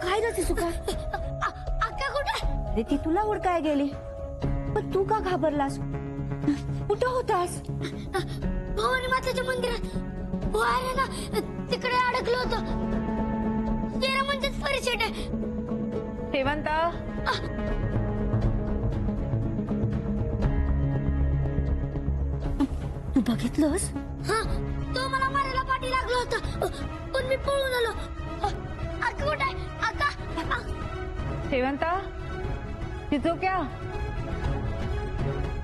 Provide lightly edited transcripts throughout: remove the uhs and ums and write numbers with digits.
काय रे सुका? अक्का कुठे? अरे ती तुला हुडकाय गेली, पण तू का घाबरलास? कुठं होतास? भवानी मातेच्या मंदिरात. हो आहे ना, तिकडे अडकलो होतो. तेरा म्हणजेच परिचय आहे. शेवंता, तू बघितलंस? हा, तो मला मारायला पाठी लागलो होता, पण मी पळून आलो. अक्का कुठे आहे? अक्का. शेवंता, चिचो क्या?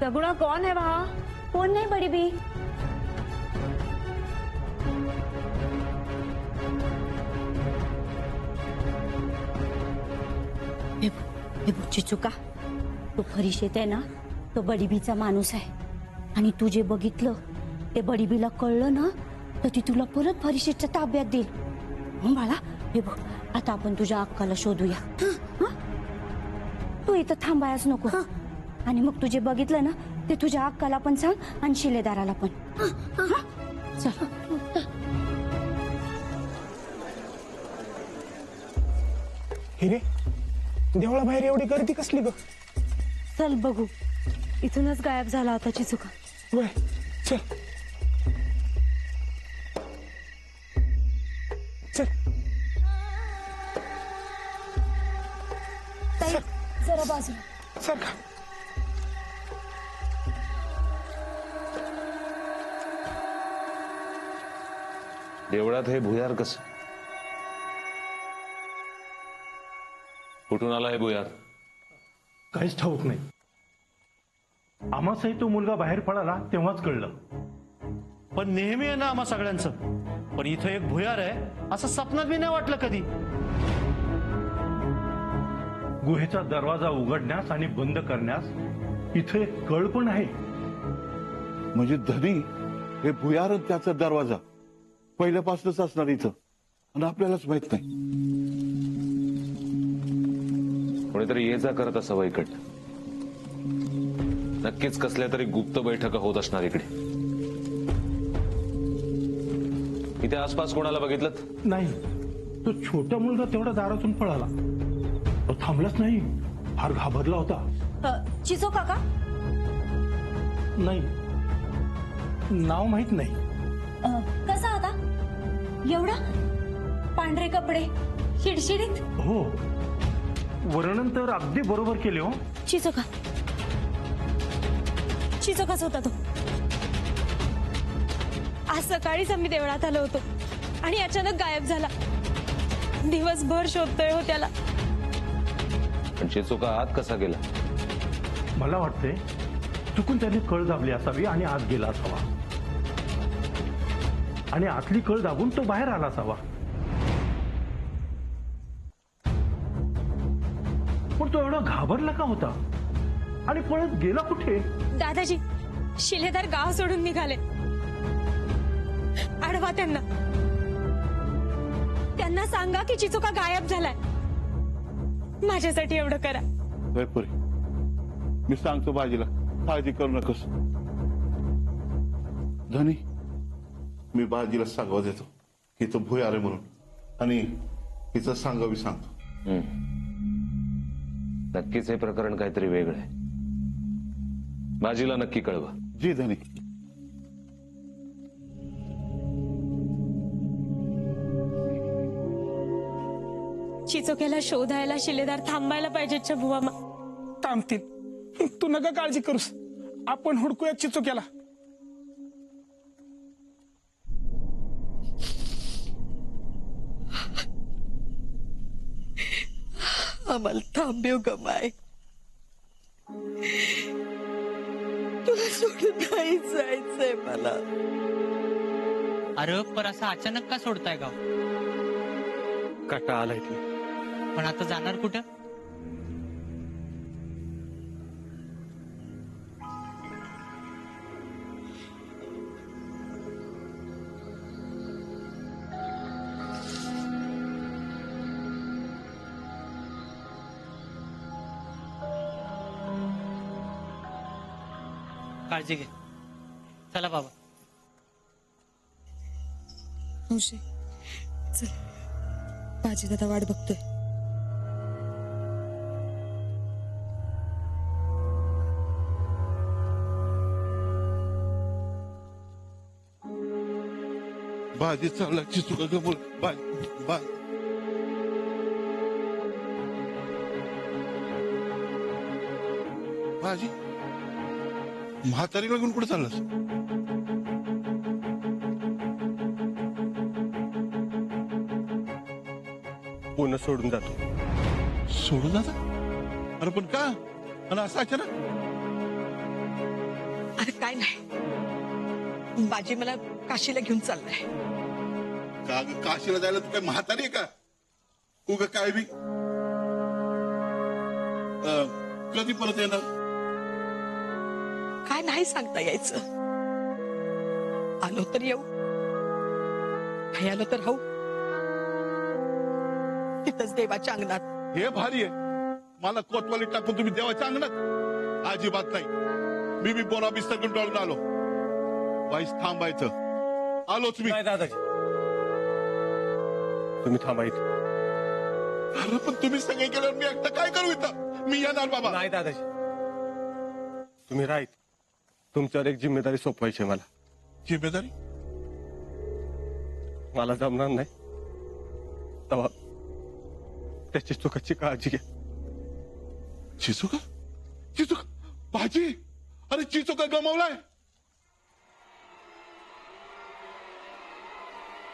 सगुणा कौन है वहाँ? कौन नहीं बड़ी बी? हे बघ चिचुका, तो फरिशेत आहे ना, तो बडीबीचा माणूस आहे. आणि तू जे बघितलं ते बडीबीला कळलं ना, तर ती तुला परत फरिशेच्या ताब्यात देईल. हो बाळा, हे बघ, आता आपण तुझ्या अक्काला शोधूया. तू इथं थांबायच नको. आणि मग तुझे बघितलं ना ते तुझ्या अक्काला पण सांग आणि शिलेदाराला पण. चल. हिरे, देवळा बाहेर एवढी गर्दी कसली ग? चल बघू. इथूनच गायब झाला होता चिचुका. वय, चल चल. ताई, जरा बाजूला. सर का? देवळात हे भुयार कसं? कुठून आला हे भुयार? काहीच ठाऊक नाही. आम्हासही तो मुलगा बाहेर पडाला तेव्हाच कळलं. पण नेहमी आहे ना आम्हा सगळ्यांचं, पण इथं एक भुयार आहे असं स्वप्नात बी नाही वाटलं कधी. गुहेचा दरवाजा उघडण्यास आणि बंद करण्यास इथे एक कळ पण आहे. म्हणजे धनी हे भुयार आणि त्याचा दरवाजा पहिल्यापासूनच असणार इथं, आणि आपल्यालाच माहित नाही. कोणीतरी ये जा करत असावं इकडं. नक्कीच कसल्या तरी गुप्त बैठका होत असणार इकडे. इथे आसपास कोणाला बघितलं? नाही, तो छोटा मुलगा तेवढा दारातून पळाला. तो थांबलाच नाही, फार घाबरला होता. चिचो काका? नाही, नाव माहित नाही. कसा होता? एवढा पांढरे कपडे, शिडशिडीत. हो, वर्णन तर अगदी बरोबर केले. हो, चिचोका, चिचोकाच होता तो. आज सकाळीच आम्ही देवळात आलो होतो आणि अचानक गायब झाला. दिवसभर शोधतोय हो त्याला. पण चिचुका आत कसा गेला? मला वाटतंय चुकून त्याने कळ दाबली असावी आणि आत गेला असावा, आणि आतली कळ दाबून तो बाहेर आला असावा. पण तो एवढा घाबरला का होता आणि पळत गेला कुठे? दादाजी, शिलेदार गाव सोडून निघाले. अडवा त्यांना. त्यांना सांगा की चिचुका गायब झालाय. माझ्यासाठी एवढं करा. जयपुरी, मी सांगतो बाजीला, काळजी करू नकोस. धनी, मी बाजीला सांगावं देतो की तो भुयार आहे म्हणून, आणि हिचं सांगावी सांगतो. नक्कीच हे प्रकरण काहीतरी वेगळं आहे. बाजीला नक्की कळवा. जी धनी. चिचोक्याला शोधायला शिलेदार थांबायला पाहिजे. बुवामा थांबतील, तू नका काळजी करूस. आपण हुडकूया चिचुक्याला. आम्हाला थांबेव गमाय. तुला सोडून नाही जायचंय मला. अरे पर असं अचानक का सोडताय गाव? काटा आलाय ती. पण आता जाणार कुठं? काळजी घे. चला बाबा. मावशी, चल. बाजी दादा वाट बघतोय. बाजी चालला चिचुका गमूळ बाजी म्हातारीला घेऊन कुठे चाललास? पुन्हा सोडून जातो. सोडून जाता? अरे पण का? आणि असं अचानक? अरे काय नाही, बाजी मला काशीला घेऊन चाललाय. का ग, काशीला जायला तू काय म्हातारी आहे का? उग काय बी कधी परत येणार? काय नाही सांगता यायचं. आलो तर येऊ, नाही आलो तर हो. तिथंच देवाच्या अंगणात. हे भारी आहे. मला कोतवाली टाकून तुम्ही देवाच्या अंगणात? अजिबात नाही. मी बी बोरा बिस्तर घेऊन डळून आलो. वाईस थांबायचं. आलोच मी. नाही दादाजी, तुम्ही थांबा इथे. अरे पण तुम्ही सगळे गेल्यावर मी एकटा काय करू इथं? मी येणार बाबा. नाही दादाजी, तुम्ही राहीत. तुमच्यावर एक जिम्मेदारी सोपवायची आहे मला. जिम्मेदारी? मला जमणार नाही तेव्हा त्याची चुकाची काळजी घ्या. चिचुका? चिचुका भाजी? अरे चिचुका गमावलाय.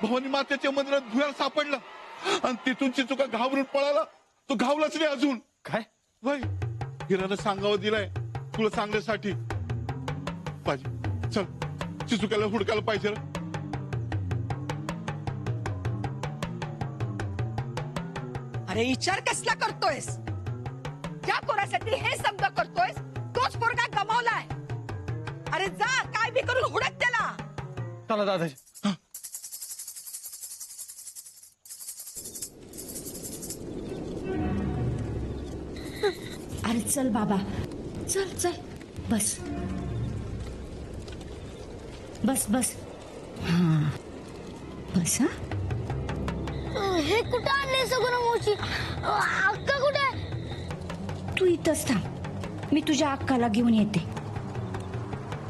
भवानी मातेच्या मंदिरात भुयार सापडला आणि तिथून चिचुका घाबरून पळाला. तो घावलाच नाही अजून. काय? वय हिरानं सांगावं दिलाय तुला सांगण्यासाठी. भाजी चल, चिचुकाला हुडकायला पाहिजे रे. अरे विचार कसला करतोयस? ज्या पोरासाठी हे समजा करतोयस तोच पोरगा गमावलाय. अरे जा, काय बी करून हुडक त्याला. चला दादाजी. अरे चल बाबा, चल चल, बस बस बस. हा बस. हा हे कुठं आणले सगळं मावशी? अक्का कुठे आहे? तू इथंच थांब, मी तुझ्या अक्काला घेऊन येते.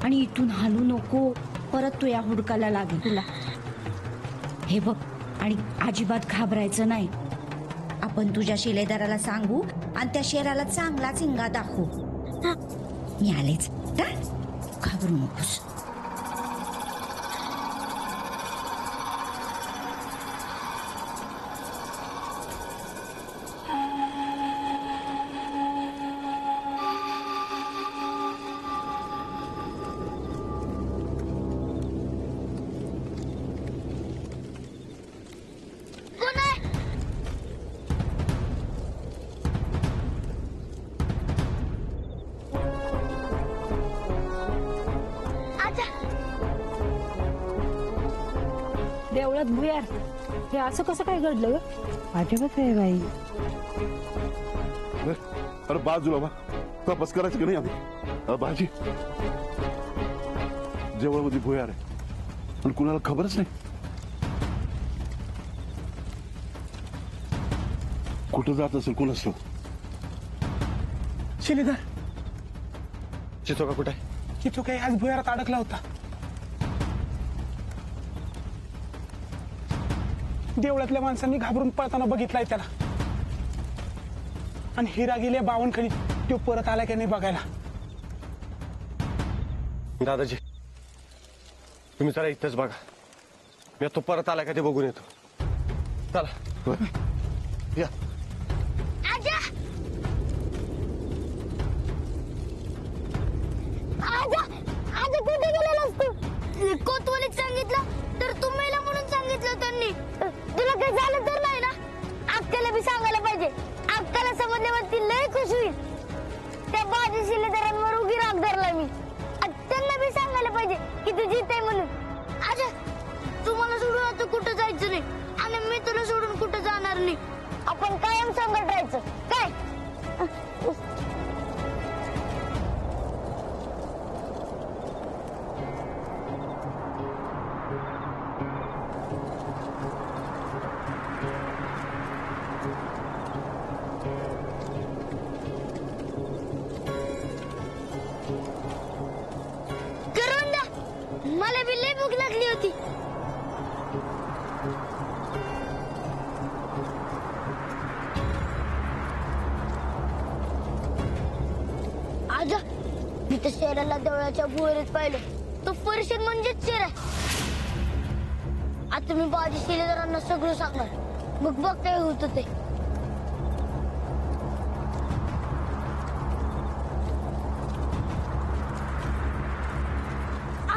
आणि इथून हलू नको, परत तू या हुडकायला लागेल तुला. हे बघ, आणि अजिबात घाबरायचं नाही. आपण तुझ्या शिलेदाराला सांगू आणि त्या शेराला चांगला चिंगा दाखवू. मी आलेच. घाबरू नकोस. कोण आहे? आजा, देवळात भुयार, हे असं कसं काय घडलं ग? अजिबात आहे बाई. अरे बाजूला बा, तपास करायचं की नाही आम्ही? भाजी जवळमध्ये भुयार आहे पण कुणाला खबरच नाही. कुठं जात असेल कुणाच? शिलेदार, चिचोका कुठे आहे? चिचुका आज भुयारात अडकला होता. देवळातल्या माणसांनी घाबरून पळताना बघितलाय त्याला. आणि हिरा गेले बावनखणी, तो परत आला की नाही बघायला. दादाजी, तुम्ही जरा इथंच बघा. मी तो परत आला का ते बघून येतो. चला या. आजा, आजा, आजा कुठे गेलेलास तू? कोतवालीत सांगितलं तर तू मेला म्हणून सांगितलं त्यांनी. तुला काही झालं तर नाही ना? अक्काला बी सांगायला पाहिजे. अक्काला समजल्यावर ती लय खुश होईल. त्या बाजी शिलेदारांवर उगी राग धरला मी. त्यांना बी सांगायला पाहिजे की तू जीत आहे म्हणून. आजा, तू मला सोडून आता कुठं जायचं नाही आणि मी तुला सोडून कुठं जाणार नाही. आपण कायम संगत राहायचं काय? मी तर शेराला देवळाच्या भुवरीत पाहिलं. तो परिषद म्हणजेच शेर आहे. आता मी बाजी शिलेदारांना सगळं सांगणार. मग बघ काय होतं ते.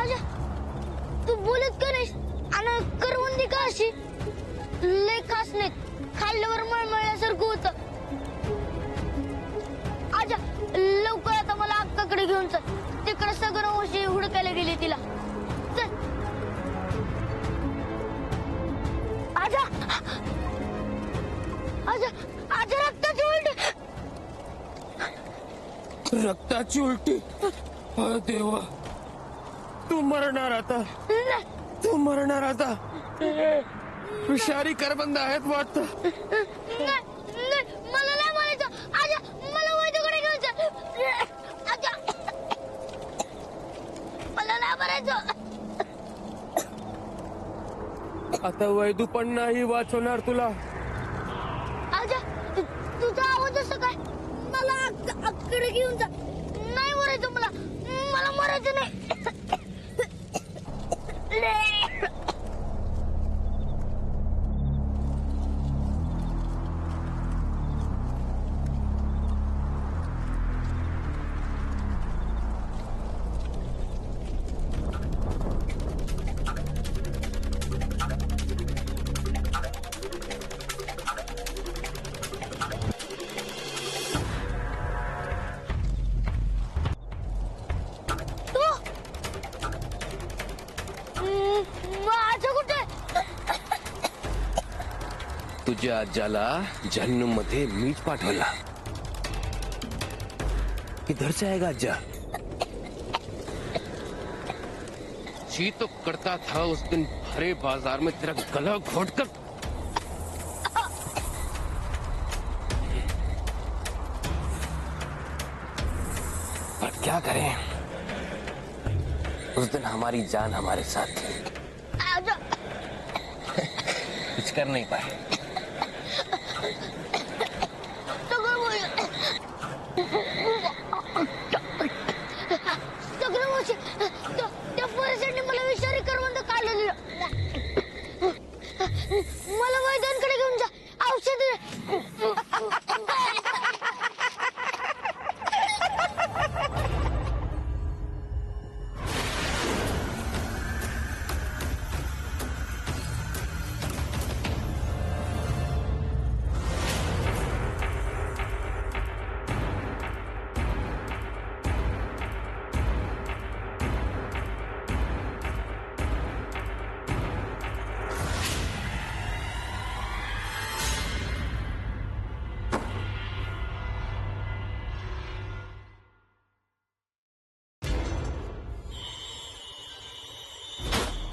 आजा, तू बोलत का नाहीस? आणि करवंदी का अशी लय खास नाहीत, खाल्ल्यावर मळमळल्यासारखं होतं. आजा, लवकर आता मला अक्काकडे घेऊन चल. तिकडे सगळं वशी हुडकायला गेली तिला. चल आजा. आजा, आजा, रक्ताची उलटी. रक्ताची उलटी. अरे देवा, तू मरणार आता. नाही, तू मरणार आता. विषारी करबंद आहेत वाटतं. नाही, मला नाही म्हणायचं. आजा, मला वैद्यकडे घेऊन चल. आजा, मला नाही म्हणायचं. आता वैदू पण नाही वाचवणार तुला. आजा, तुझा आवाज असं काय? मला अक्कडे घेऊन जा. नाही मरायचं मला. मला मरायचं नाही. माझं कुठे? तुझ्या आज्याला जहन्नुम मध्ये मीच पाठवला. किधर से आएगा आज्जा? जी तो करता था उस दिन भरे बाजार में तेरा गला घोटकर. पर क्या करें, उस दिन हमारी जान हमारे साथ थी. आजा, कुछ कर नहीं पाए. सगळं वर्षी त्या परिसराने मला विषारी करवंद काढलेली. मला वैद्यांकडे घेऊन जा. औषध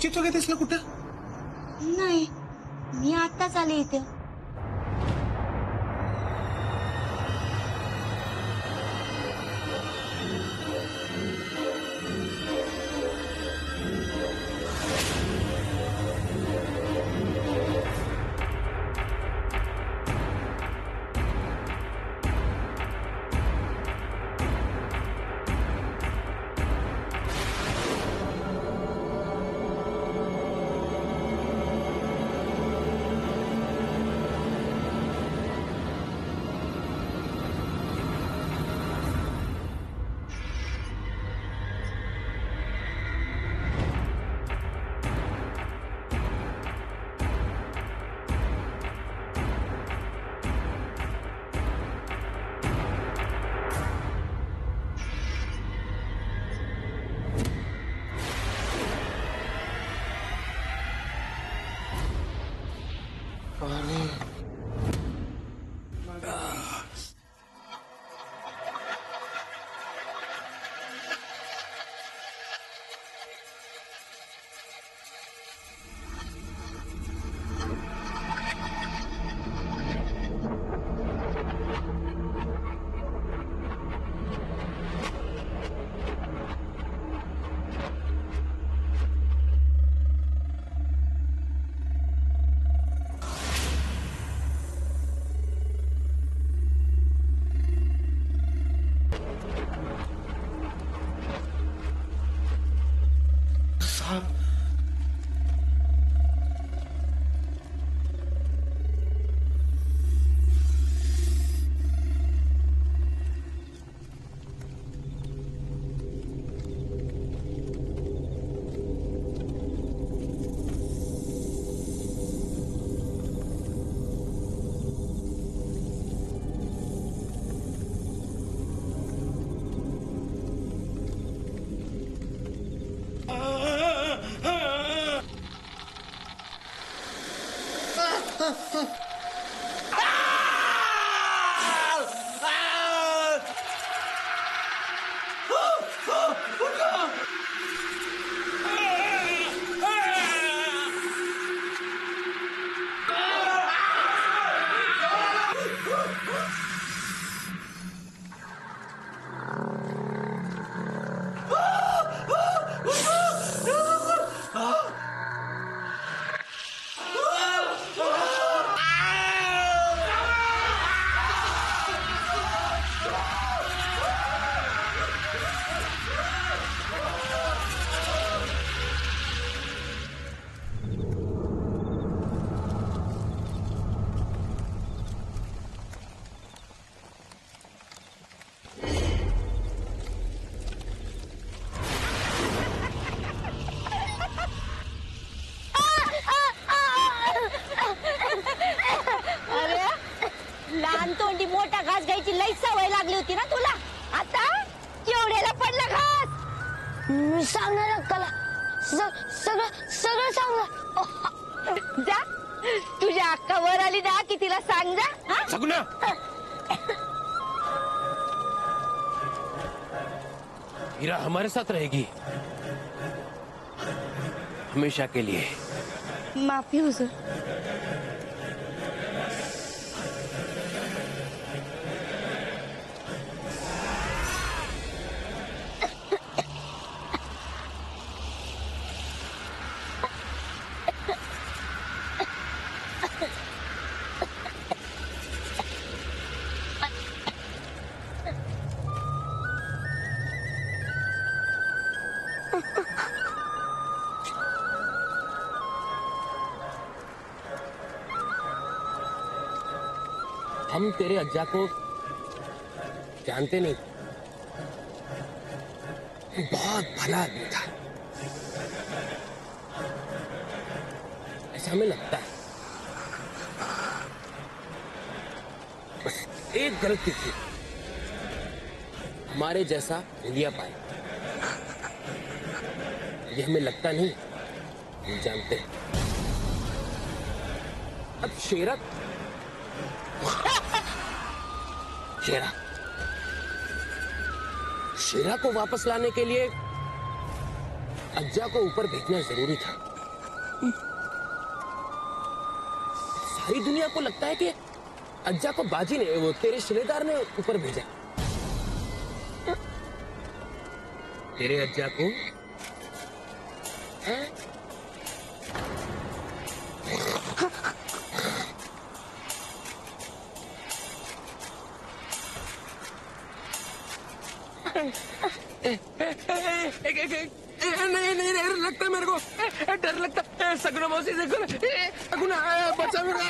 चित्र घेतेस ना कुठं? नाही, मी आताच आले इथे. लई सवय लागली होती ना तुला. आता केवढ्याला पडला घास. मी सांगणार अक्काला. सगळं सगळं सांगणार. जा तुझ्या अक्का वर आली ना की तिला सांग जा. हा? सगुना हीरा हमारे साथ रहेगी हमेशा के लिए. माफी हुजूर. हम तेरे अज्जा को जानते नहीं. बहुत भला आदमी था ऐसा हमें लगता है. बस एक गलती थी, हमारे जैसा हुलिया पाए. ये हमें लगता नहीं, हम जानते हैं. अब शेरा शेरा को वापस लाने के लिए अज्जा को ऊपर भेजना जरूरी था. सारी दुनिया को लगता है कि अज्जा को बाजी ने, वो तेरे शिलेदार ने ऊपर भेजा. तेरे अज्जा को नहीं लगता मेरे को. डर लगता. सगुना मौसी से सगुना बचा मेरा.